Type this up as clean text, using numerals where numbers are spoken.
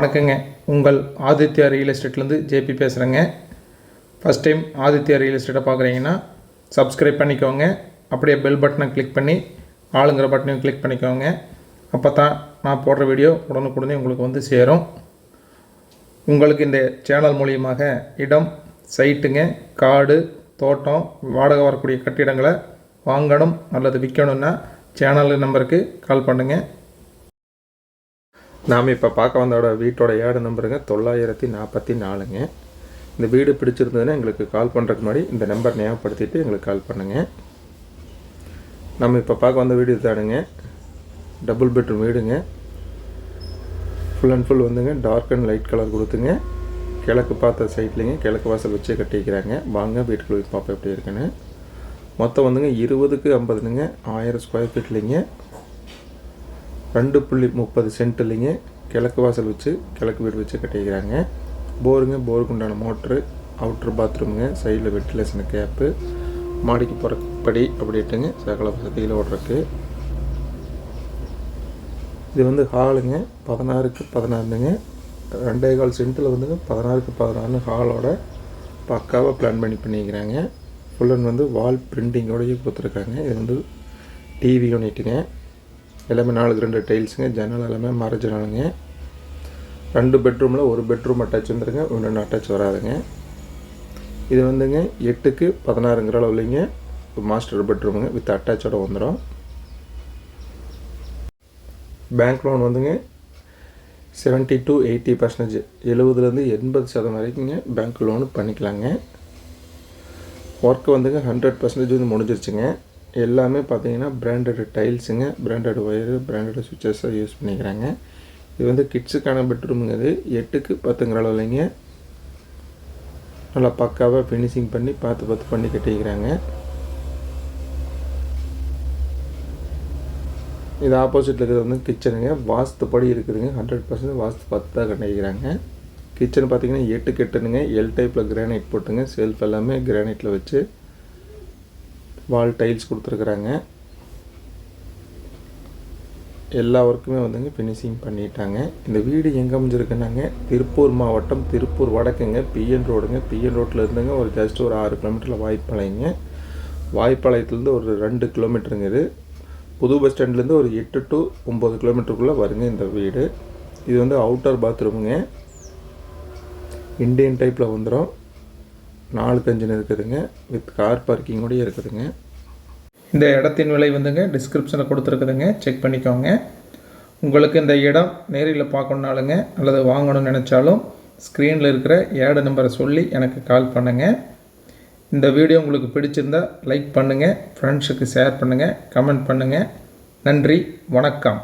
வணக்கங்க. உங்கள் Aditya real எஸ்டேட்லேருந்து JP பேசுகிறேங்க. ஃபஸ்ட் டைம் ஆதித்யா ரியல் எஸ்டேட்டை பார்க்குறீங்கன்னா சப்ஸ்கிரைப் பண்ணிக்கோங்க. அப்படியே பெல் பட்டனை கிளிக் பண்ணி ஆளுங்கிற பட்டனையும் கிளிக் பண்ணிக்கோங்க. அப்போ தான் நான் போடுற வீடியோ உடனுக்குடனே உங்களுக்கு வந்து சேரும். உங்களுக்கு இந்த சேனல் மூலியமாக இடம், சைட்டுங்க, காடு, தோட்டம், வாடகை வரக்கூடிய கட்டிடங்களை வாங்கணும் அல்லது விற்கணுன்னா சேனல் நம்பருக்கு கால் பண்ணுங்கள். நாம் இப்போ பார்க்க வந்தோட வீட்டோட ஏடு நம்பருங்க 944ங்க. இந்த வீடு பிடிச்சிருந்ததுன்னா எங்களுக்கு கால் பண்ணுறதுக்கு முன்னாடி இந்த நம்பர் ஞாபகப்படுத்திட்டு எங்களுக்கு கால் பண்ணுங்கள். நம்ம இப்போ பார்க்க வந்த வீடு இதுதானுங்க. டபுள் பெட்ரூம் வீடுங்க. ஃபுல் அண்ட் ஃபுல் வந்துங்க டார்க் அண்ட் லைட் கலர் கொடுத்துங்க. கிழக்கு பார்த்த சைட்லேங்க கிழக்கு வாசல் வச்சு கட்டிக்கிறாங்க. வாங்க வீட்டுக்குள்ள பார்ப்போம் எப்படி இருக்குன்னு. மொத்தம் வந்துங்க 20க்கு 50ங்க. 1000 ஸ்கொயர் ஃபீட்லிங்க. 2.30 சென்ட்லிங்க. கிழக்கு வாசல் வச்சு கிழக்கு வீடு வச்சு கட்டிக்கிறாங்க. போருங்க, போருக்கு உண்டான மோட்ரு, அவுட்ரு பாத்ரூமுங்க, சைடில் வென்டிலேஷன் கேப்பு, மாடிக்கு போகிற படி அப்படிட்டுங்க சகல வசதியில் ஓடுறக்கு. இது வந்து ஹாலுங்க. 16க்கு 16ங்க. 2.25 சென்ட்டில் வந்துங்க 16க்கு 16 ஹாலோட பக்காவாக பிளான் பண்ணிக்கிறாங்க. ஃபுல் அண்ட் வந்து வால் பிரிண்டிங்கோடையே கொடுத்துருக்காங்க. இது வந்து டிவி யூனிட்டுங்க. எல்லாமே 4க்கு 2 டைல்ஸுங்க. ஜன்னல் எல்லாமே மர ஜன்னலுங்க. 2 பெட்ரூமில் 1 பெட்ரூம் அட்டாச் வந்துடுங்க. இன்னொன்று அட்டாச் வராதுங்க. இது வந்துங்க 8க்கு 16ங்கிற அளவுலைங்க மாஸ்டர் பெட்ரூமுங்க வித் அட்டாச்சோட வந்துடும். பேங்க் லோன் வந்துங்க 70 to 80%, 70லேருந்து 80% வரைக்குங்க பேங்க் லோனு பண்ணிக்கலாங்க. ஒர்க்கு வந்துங்க 100% வந்து முடிஞ்சிருச்சுங்க. எல்லாமே பார்த்தீங்கன்னா பிராண்டட் டைல்ஸுங்க, பிராண்டட் ஒயரு, பிராண்டட் சுவிட்சஸாக யூஸ் பண்ணிக்கிறாங்க. இது வந்து கிட்ஸுக்கான பெட்ரூமுங்க. இது 8க்கு 10ங்கிற அளவுலைங்க நல்லா பக்காவாக ஃபினிஷிங் பண்ணி பார்த்து பண்ணி கட்டிக்கிறாங்க. இது ஆப்போசிட்டில் இருக்கிறது வந்து கிச்சனுங்க. வாஸ்துப்படி இருக்குதுங்க. 100% வாஸ்து பார்த்து தான் கட்டிக்கிறாங்க. கிச்சன் பார்த்தீங்கன்னா 8க்கு 8னுங்க. எல் டைப்பில் கிரானைட் போட்டுங்க. செல்ஃப் எல்லாமே கிரானைட்டில் வச்சு வால் டைல்ஸ் கொடுத்துருக்குறாங்க. எல்லா ஒர்க்குமே வந்துங்க ஃபினிஷிங் பண்ணிட்டாங்க. இந்த வீடு எங்கே அமைஞ்சிருக்குன்னாங்க திருப்பூர் மாவட்டம், திருப்பூர் வடக்குங்க, பிஎன் ரோடுங்க. பிஎன் ரோட்டில் இருந்துங்க ஒரு ஜஸ்ட் ஒரு 6 கிலோமீட்டரில் வாய்ப்பாளையங்க. வாய்ப்பாளையத்துலேருந்து ஒரு 2 கிலோமீட்டருங்க. இது புது பஸ் ஸ்டாண்ட்லேருந்து ஒரு 8 to 9 கிலோமீட்டருக்குள்ளே வருங்க இந்த வீடு. இது வந்து அவுட்டர் பாத்ரூமுங்க. இண்டியன் டைப்பில் வந்துடும். 4க்கு 5 இருக்குதுங்க. வித் கார் பார்க்கிங்கோடய இருக்குதுங்க. இந்த இடத்தின் விலை வந்துங்க டிஸ்கிரிப்ஷனில் கொடுத்துருக்குதுங்க. செக் பண்ணிக்கோங்க. உங்களுக்கு இந்த இடம் நேரில் பார்க்கணுனாலுங்க அல்லது வாங்கணும்னு நினச்சாலும் ஸ்க்ரீனில் இருக்கிற ஏடு நம்பரை சொல்லி எனக்கு கால் பண்ணுங்கள். இந்த வீடியோ உங்களுக்கு பிடிச்சிருந்தால் லைக் பண்ணுங்கள், ஃப்ரெண்ட்ஸுக்கு ஷேர் பண்ணுங்கள், கமெண்ட் பண்ணுங்கள். நன்றி, வணக்கம்.